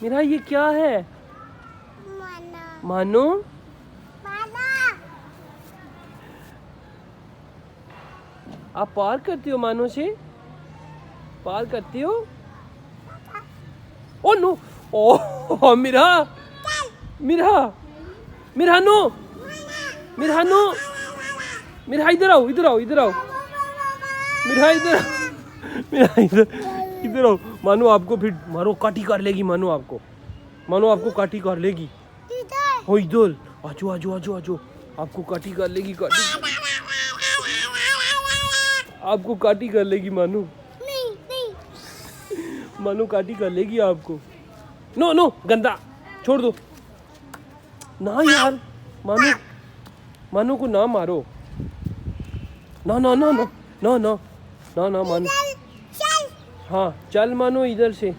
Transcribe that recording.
मेरा ये क्या है? मानो आप पार करती हो? मानो से पार करती हो? Oh no! ओ मेरा मेरा मेरा नो मेरा नो मेरा इधर आओ इधर आओ इधर आओ मेरा इधर मेरा इधर इधर आओ। मानो आपको फिर मारो काटी कर लेगी। मानो आपको काटी कर लेगी। हो इधर आजो आजो आजो आजो आपको काटी कर लेगी। काटी आपको काटी कर लेगी मानो। मानो काटी कर लेगी आपको। नो नो गंदा छोड़ दो ना यार। मानो को ना मारो। ना ना ना ना ना ना ना ना मानो। हाँ चल मानो इधर से।